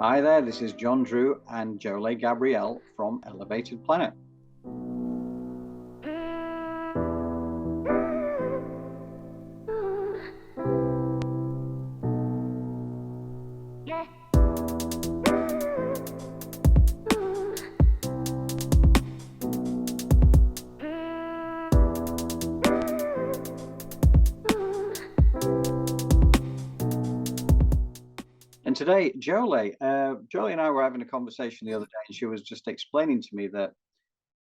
Hi there, this is John Drew and Jole Gabrielle from Elevated Planet. And today, Jole and I were having a conversation the other day, and she was just explaining to me that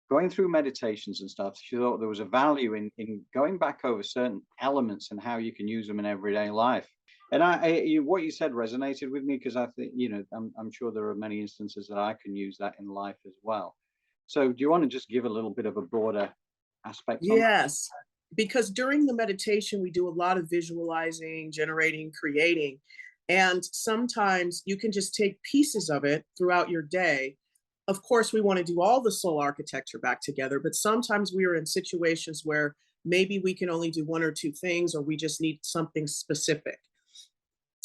going through meditations and stuff, she thought there was a value in going back over certain elements and how you can use them in everyday life. And what you said resonated with me because I think, I'm sure there are many instances that I can use that in life as well. So do you want to just give a little bit of a broader aspect on that? Yes, because during the meditation, we do a lot of visualizing, generating, creating. And sometimes you can just take pieces of it throughout your day. Of course, we want to do all the soul architecture back together, but sometimes we are in situations where maybe we can only do one or two things, or we just need something specific.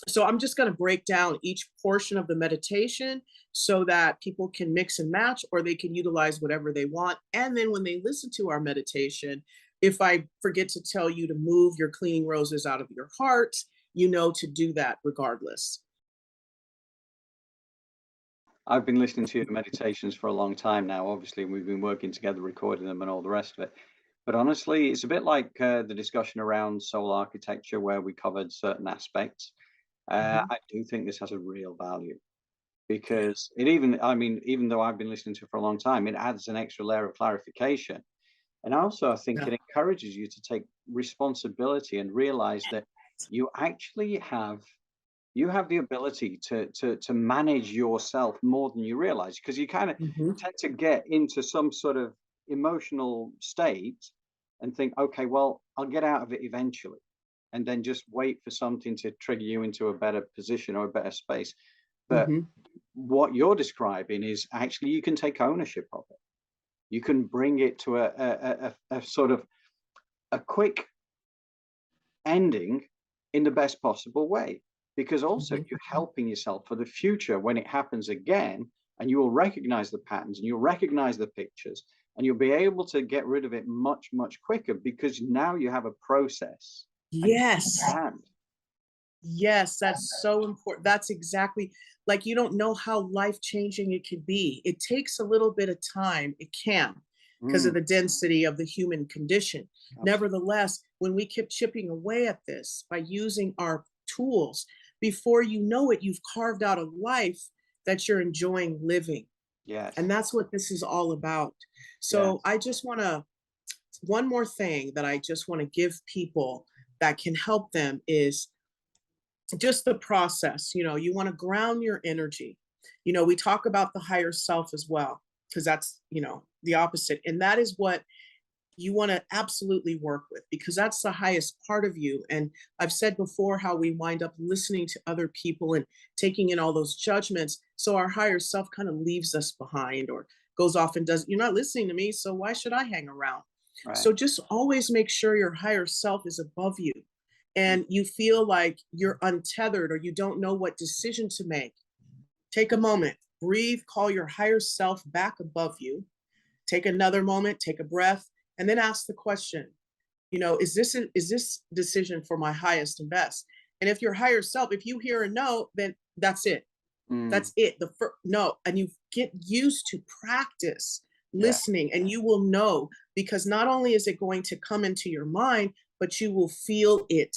So I'm just going to break down each portion of the meditation so that people can mix and match, or they can utilize whatever they want. And then when they listen to our meditation, if I forget to tell you to move your cleaning roses out of your heart, you know to do that regardless. I've been listening to your meditations for a long time now. Obviously, we've been working together, recording them and all the rest of it. But honestly, it's a bit like the discussion around soul architecture where we covered certain aspects. Mhm. I do think this has a real value because even though I've been listening to it for a long time, it adds an extra layer of clarification. And also, I think Yeah. it encourages you to take responsibility and realize that you actually have the ability to manage yourself more than you realize because you kind of Mhm. tend to get into some sort of emotional state and think, okay, well, I'll get out of it eventually, and then just wait for something to trigger you into a better position or a better space. But Mhm. what you're describing is actually you can take ownership of it. You can bring it to a sort of a quick ending in the best possible way, because also Mhm. you're helping yourself for the future when it happens again, and you will recognize the patterns and you'll recognize the pictures, and you'll be able to get rid of it much quicker because now you have a process and you Yes. understand. Yes, that's so important. That's exactly, like, you don't know how life-changing it could be. It takes a little bit of time. It can, because of Mm, the density of the human condition. absolutely. Nevertheless, when we keep chipping away at this by using our tools, before you know it, you've carved out a life that you're enjoying living. Yes. And that's what this is all about. So Yes. I just want to, one more thing that I just want to give people that can help them is just the process. You want to ground your energy. We talk about the higher self as well, because that's, the opposite. And that is what you want to absolutely work with, because that's the highest part of you. And I've said before how we wind up listening to other people and taking in all those judgments. So our higher self kind of leaves us behind, or goes off and does, you're not listening to me, so why should I hang around? Right. So just always make sure your higher self is above you, and you feel like you're untethered or you don't know what decision to make. Take a moment, breathe, call your higher self back above you. Take another moment, take a breath, and then ask the question, is this decision for my highest and best? And if your higher self, if you hear a no, then that's it. Mm, That's it. The first no, and you get used to practice yeah. listening, and you will know, because not only is it going to come into your mind, but you will feel it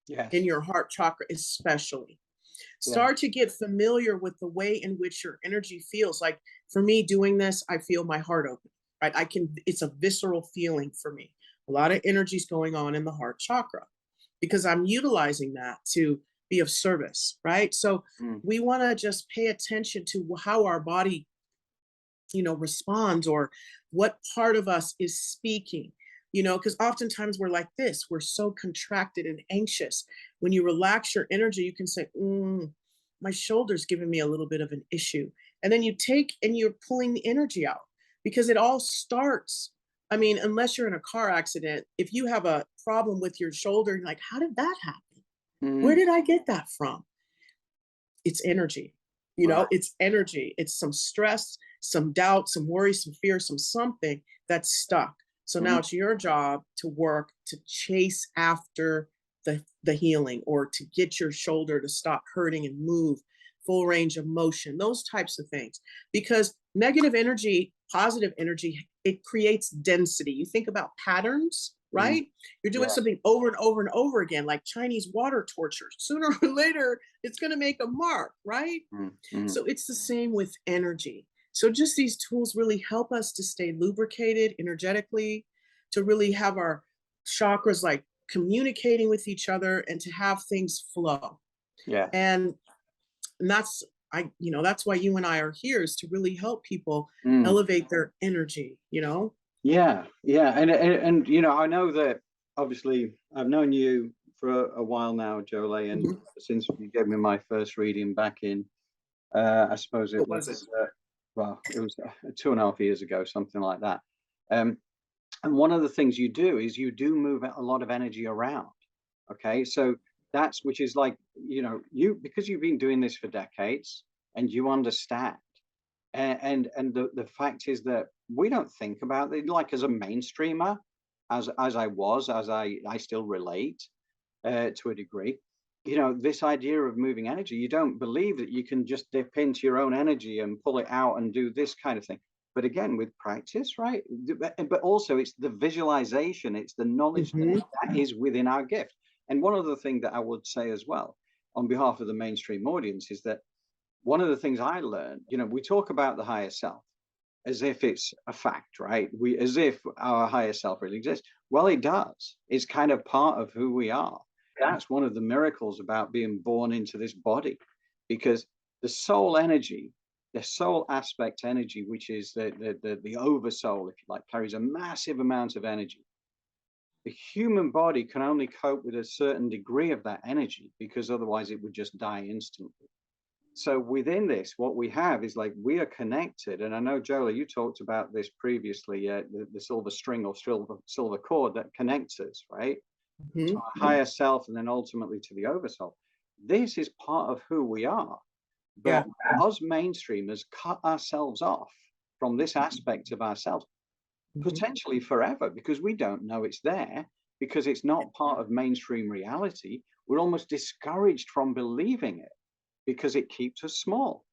in Yes. your heart chakra, especially. Yeah. Start to get familiar with the way in which your energy feels. Like, for me, doing this, I feel my heart open, right? It's a visceral feeling for me. A lot of energy's going on in the heart chakra because I'm utilizing that to be of service, right? So Mm, we want to just pay attention to how our body, responds, or what part of us is speaking. Because oftentimes we're like this, we're so contracted and anxious. When you relax your energy, you can say, my shoulder's giving me a little bit of an issue. And then you take and you're pulling the energy out, because it all starts. I mean, unless you're in a car accident, if you have a problem with your shoulder, you're like, how did that happen? Where mm, did I get that from? It's energy. You Right. know, it's energy. It's some stress, some doubt, some worry, some fear, some something that's stuck. So now Mhm. it's your job to work to chase after the healing, or to get your shoulder to stop hurting and move, full range of motion, those types of things. Because negative energy, positive energy, it creates density. You think about patterns, Mhm. right? You're doing Yeah. something over and over and over again, like Chinese water torture. Sooner or later, it's going to make a mark, right? Mhm. Mhm. So it's the same with energy. So just these tools really help us to stay lubricated energetically, to really have our chakras like communicating with each other, and to have things flow. Yeah. And that's, that's why you and I are here, is to really help people Mm. elevate their energy, you know? Yeah, yeah, and I know that obviously I've known you for a while now, Jole, and Mhm. since you gave me my first reading back in, I suppose it What was it? was, well, it was 2.5 years ago, something like that. Um, and one of the things you do is you do move a lot of energy around. Okay, so that's which is like, you because you've been doing this for decades and you understand. And the fact is that we don't think about it like as a mainstreamer, as I still relate to a degree. This idea of moving energy, you don't believe that you can just dip into your own energy and pull it out and do this kind of thing. But again, with practice, right? But also it's the visualization, it's the knowledge that Hmm. that is within our gift. And one other thing that I would say as well, on behalf of the mainstream audience, is that one of the things I learned, we talk about the higher self as if it's a fact, right? As if our higher self really exists. Well, it does. It's kind of part of who we are. That's one of the miracles about being born into this body, because the soul energy, the soul aspect energy, which is the oversoul, if you like, carries a massive amount of energy. The human body can only cope with a certain degree of that energy, because otherwise it would just die instantly. So within this, what we have is like we are connected. And I know, Jola, you talked about this previously, the silver string or silver cord that connects us, right? To Hmm. our higher self and then ultimately to the oversoul. This is part of who we are. Yeah. But us mainstreamers cut ourselves off from this aspect of ourselves, Hmm. potentially forever, because we don't know it's there, because it's not part of mainstream reality. We're almost discouraged from believing it because it keeps us small.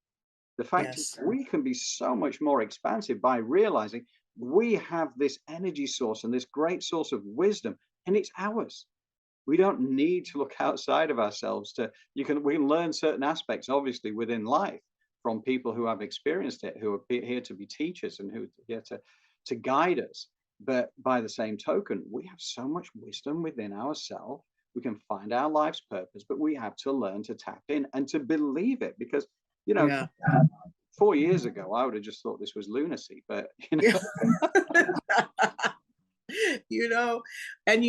The fact is, Yes. we can be so much more expansive by realizing we have this energy source and this great source of wisdom, and it's ours. We don't need to look outside of ourselves to we can learn certain aspects, obviously, within life from people who have experienced it, who are here to be teachers and who are here to guide us. But by the same token, we have so much wisdom within ourselves. We can find our life's purpose, but we have to learn to tap in and to believe it, because you know Yeah. 4 years ago I would have just thought this was lunacy, but Yeah. you know, and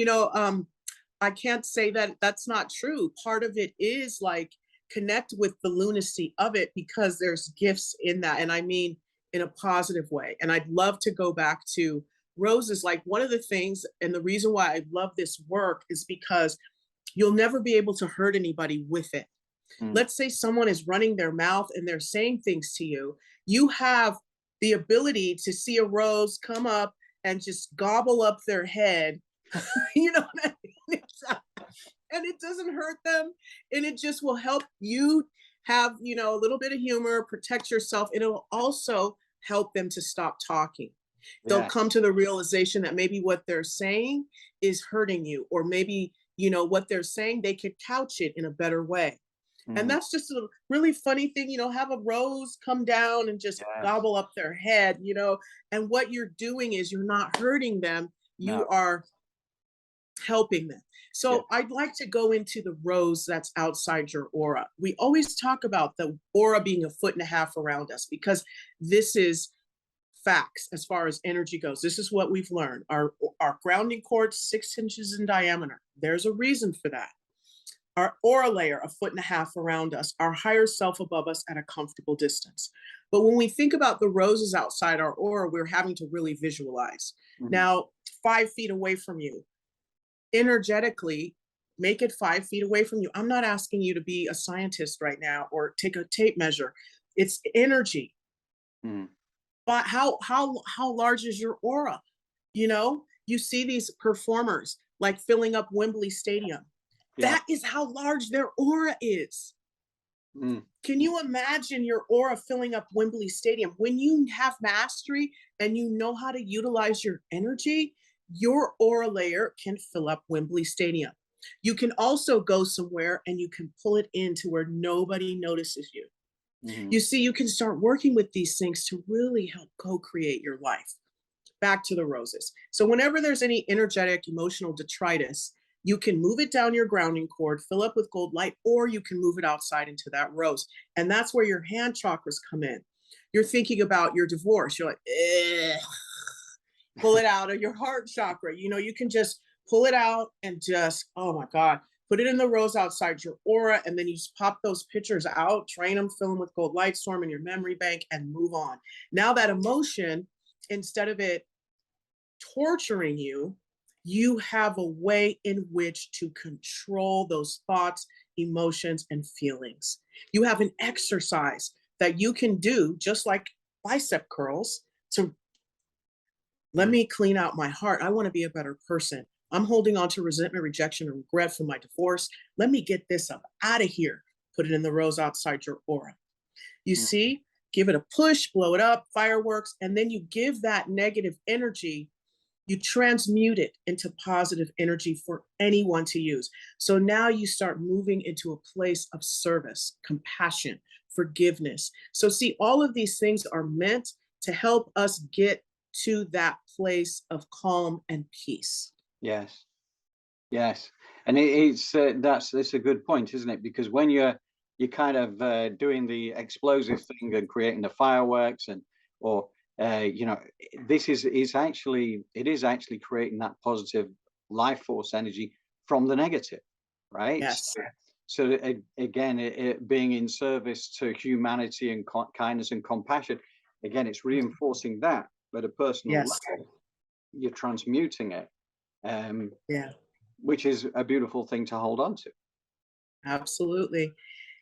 I can't say that that's not true. Part of it is like connect with the lunacy of it, because there's gifts in that. And I mean, in a positive way. And I'd love to go back to roses. Like one of the things, and the reason why I love this work is because you'll never be able to hurt anybody with it. Mm, Let's say someone is running their mouth and they're saying things to you. You have the ability to see a rose come up and just gobble up their head. You know what I mean? And it doesn't hurt them, and it just will help you have a little bit of humor, protect yourself, and it'll also help them to stop talking. They'll yeah. come to the realization that maybe what they're saying is hurting you, or maybe what they're saying, they could couch it in a better way. And Mm, that's just a really funny thing, have a rose come down and just yes. gobble up their head. And what you're doing is you're not hurting them, No. you are helping them. Yeah. So I'd like to go into the rose that's outside your aura. We always talk about the aura being 1.5 feet around us, because this is facts as far as energy goes. This is what we've learned. Our grounding cord, 6 inches in diameter. There's a reason for that. Our aura layer, 1.5 feet around us, our higher self above us at a comfortable distance. But when we think about the roses outside our aura, we're having to really visualize. Mhm. Now, 5 feet away from you, energetically, make it 5 feet away from you. I'm not asking you to be a scientist right now or take a tape measure. It's energy. Mm. But how large is your aura? You know, you see these performers like filling up Wembley Stadium. Yeah. That is how large their aura is. Mm. Can you imagine your aura filling up Wembley Stadium? When you have mastery and you know how to utilize your energy, your aura layer can fill up Wembley Stadium. You can also go somewhere and you can pull it into where nobody notices you. Mhm. You see, you can start working with these things to really help co-create your life. Back to the roses. So whenever there's any energetic, emotional detritus, you can move it down your grounding cord, fill up with gold light, or you can move it outside into that rose. And that's where your hand chakras come in. You're thinking about your divorce. You're like, eh, pull it out of your heart chakra. You know, you can just pull it out and just, oh my God, put it in the rose outside your aura. And then you just pop those pictures out, drain them, fill them with gold light, storm in your memory bank, and move on. Now that emotion, instead of it torturing you, you have a way in which to control those thoughts, emotions, and feelings. You have an exercise that you can do, just like bicep curls, to let Mm. me clean out my heart. I want to be a better person. I'm holding on to resentment, rejection, and regret from my divorce. Let me get this up out of here. Put it in the rose outside your aura. You Mm. see, give it a push, blow it up, fireworks, and then you give that negative energy, you transmute it into positive energy for anyone to use. So now you start moving into a place of service, compassion, forgiveness. So, see, all of these things are meant to help us get to that place of calm and peace. Yes. Yes. And it's that's a good point, isn't it? Because when you're kind of doing the explosive thing and creating the fireworks and or you know, this is actually it is actually creating that positive life force energy from the negative, right? Yes, Again, it being in service to humanity and kindness and compassion, again, it's reinforcing that at a personal yes, level. You're transmuting it, um, yeah, which is a beautiful thing to hold on to. absolutely.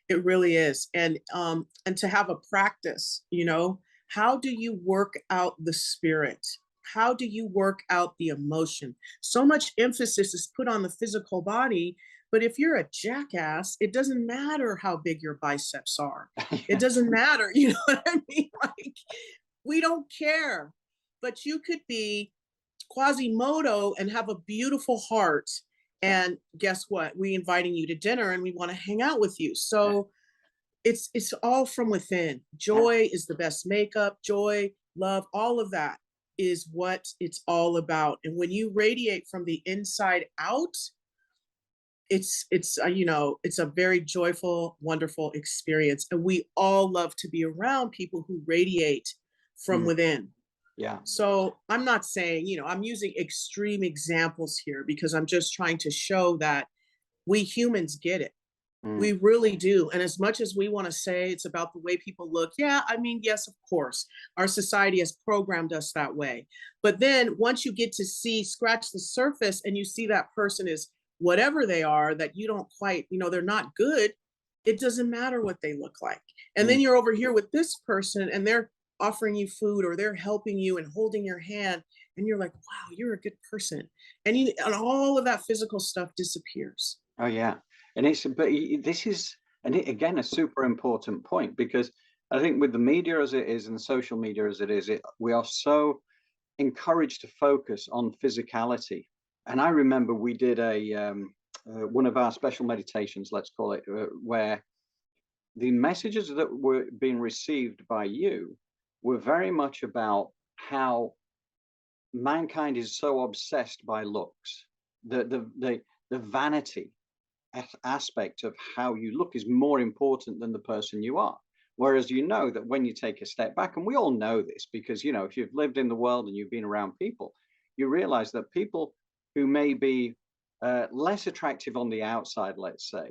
It really is. And to have a practice, you know, how do you work out the spirit? How do you work out the emotion? So much emphasis is put on the physical body, but if you're a jackass, it doesn't matter how big your biceps are. It Yeah. doesn't matter, you know what I mean? Like, we don't care. But you could be Quasimodo and have a beautiful heart. Yeah. And guess what? We inviting you to dinner and we want to hang out with you. Yeah. So it's all from within. Yeah. Joy is the best makeup. Joy, love, all of that is what it's all about. And when you radiate from the inside out, it's you know, it's a very joyful, wonderful experience. And we all love to be around people who radiate from Mm. within. Yeah. So I'm not saying, you know, I'm using extreme examples here because I'm just trying to show that we humans get it. Mm. We really do. And as much as we want to say it's about the way people look, yeah, I mean, yes, of course, our society has programmed us that way. But then once you get to see, scratch the surface and you see that person is whatever they are, that you don't quite, you know, they're not good, it doesn't matter what they look like. And Mm. then you're over here with this person and they're offering you food or they're helping you and holding your hand. And you're like, wow, you're a good person. And all of that physical stuff disappears. Oh, yeah. And this is, and it, again, a super important point because I think with the media as it is and social media as it is, we are so encouraged to focus on physicality. And I remember we did one of our special meditations, let's call it, where the messages that were being received by you were very much about how mankind is so obsessed by looks, the vanity aspect of how you look is more important than the person you are. Whereas you know that when you take a step back, and we all know this because, you know, if you've lived in the world and you've been around people, you realize that people who may be less attractive on the outside, let's say,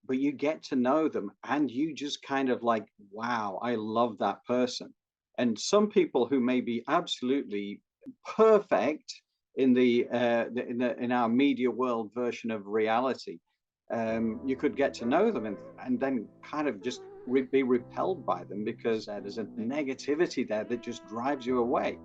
but you get to know them and you just kind of like, wow, I love that person. And some people who may be absolutely perfect in in our media world version of reality, you could get to know them and then kind of just be repelled by them because there's a negativity there that just drives you away.